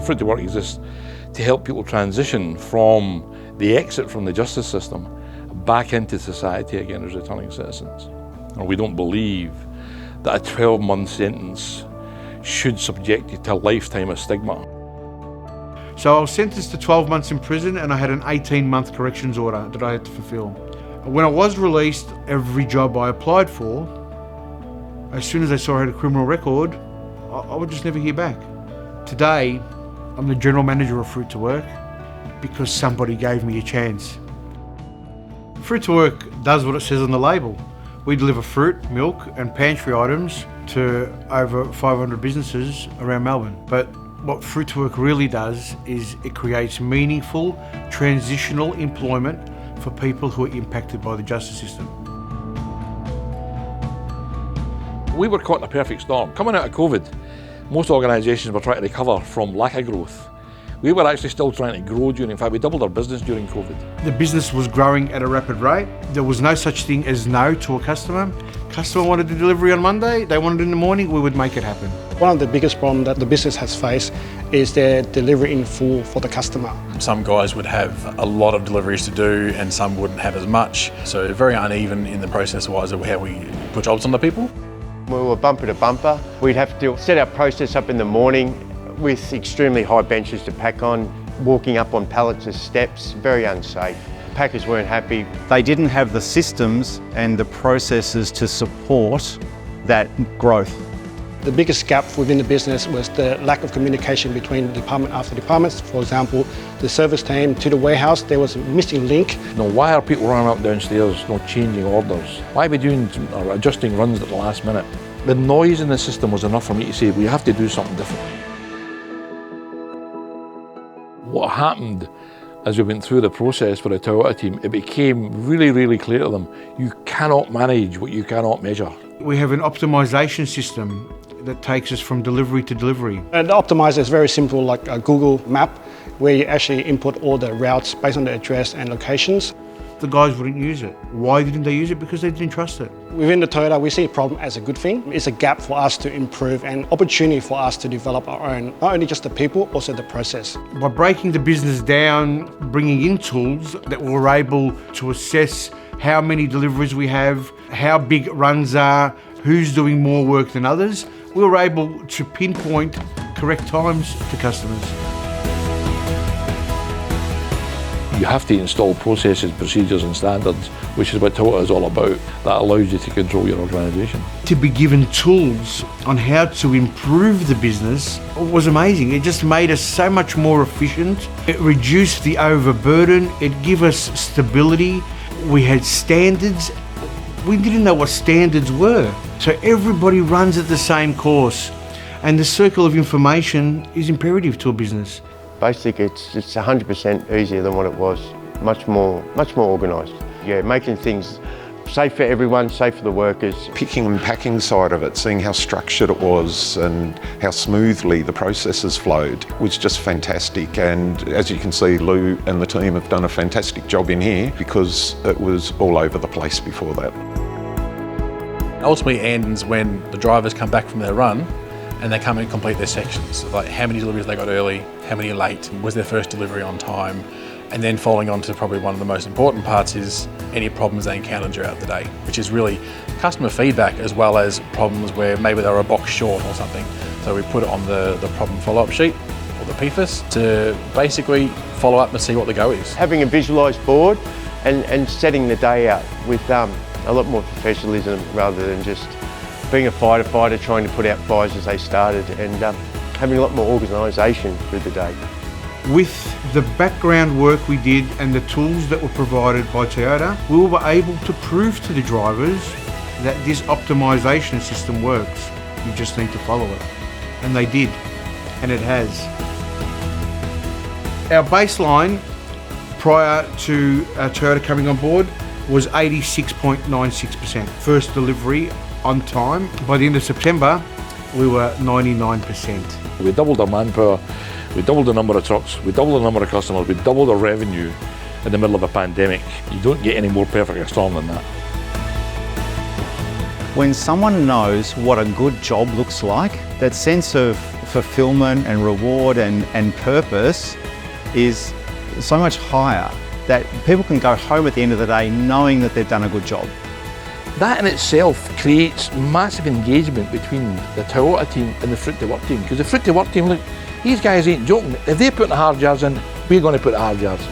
Fruit2Work exists to help people transition from the exit from the justice system back into society again as returning citizens. And we don't believe that a 12-month sentence should subject you to a lifetime of stigma. So I was sentenced to 12 months in prison and I had an 18-month corrections order that I had to fulfill. When I was released, every job I applied for, as soon as they saw I had a criminal record, I would just never hear back. Today, I'm the general manager of Fruit2Work because somebody gave me a chance. Fruit2Work does what it says on the label. We deliver fruit, milk and pantry items to over 500 businesses around Melbourne. But what Fruit2Work really does is it creates meaningful, transitional employment for people who are impacted by the justice system. We were caught in a perfect storm. Coming out of COVID, most organisations were trying to recover from lack of growth. We were actually still trying to grow in fact, we doubled our business during COVID. The business was growing at a rapid rate. There was no such thing as no to a customer. Customer wanted the delivery on Monday, they wanted it in the morning, we would make it happen. One of the biggest problems that the business has faced is their delivery in full for the customer. Some guys would have a lot of deliveries to do and some wouldn't have as much. So very uneven in the process-wise of how we put jobs on the people. We were bumper to bumper. We'd have to set our process up in the morning with extremely high benches to pack on, walking up on pallets of steps, very unsafe. Packers weren't happy. They didn't have the systems and the processes to support that growth. The biggest gap within the business was the lack of communication between department after departments. For example, the service team to the warehouse, there was a missing link. Why are people running up downstairs, not changing orders? Why are we doing or adjusting runs at the last minute? The noise in the system was enough for me to say, we have to do something different. What happened as we went through the process for the Toyota team, it became really, really clear to them, you cannot manage what you cannot measure. We have an optimisation system that takes us from delivery to delivery. And the optimizer is very simple, like a Google map, where you actually input all the routes based on the address and locations. The guys wouldn't use it. Why didn't they use it? Because they didn't trust it. Within the Toyota, we see a problem as a good thing. It's a gap for us to improve and opportunity for us to develop our own, not only just the people, also the process. By breaking the business down, bringing in tools that we're able to assess how many deliveries we have, how big runs are, who's doing more work than others, we were able to pinpoint correct times to customers. You have to install processes, procedures and standards, which is what Toyota is all about. That allows you to control your organisation. To be given tools on how to improve the business was amazing. It just made us so much more efficient. It reduced the overburden. It gave us stability. We had standards. We didn't know what standards were. So everybody runs at the same course. And the circle of information is imperative to a business. Basically, it's 100% easier than what it was. Much more organised. Yeah, making things safe for everyone, safe for the workers. Picking and packing side of it, seeing how structured it was and how smoothly the processes flowed was just fantastic. And as you can see, Lou and the team have done a fantastic job in here because it was all over the place before that. Ultimately ends when the drivers come back from their run and they come and complete their sections. Like how many deliveries they got early, how many are late, was their first delivery on time, and then following on to probably one of the most important parts is any problems they encountered throughout the day, which is really customer feedback as well as problems where maybe they were a box short or something. So we put it on the problem follow-up sheet or the PFAS to basically follow up and see what the go is. Having a visualised board and setting the day out with a lot more professionalism rather than just being a firefighter trying to put out fires as they started, and having a lot more organisation through the day. With the background work we did and the tools that were provided by Toyota, we were able to prove to the drivers that this optimisation system works. You just need to follow it. And they did, and it has. Our baseline prior to Toyota coming on board was 86.96%. First delivery on time. By the end of September, we were 99%. We doubled our manpower, we doubled the number of trucks, we doubled the number of customers, we doubled our revenue in the middle of a pandemic. You don't get any more perfect a storm than that. When someone knows what a good job looks like, that sense of fulfillment and reward and purpose is so much higher that people can go home at the end of the day knowing that they've done a good job. That in itself creates massive engagement between the Toyota team and the Fruit2Work team, because the Fruit2Work team, look, these guys ain't joking. If they're putting hard yards in, we're going to put hard yards.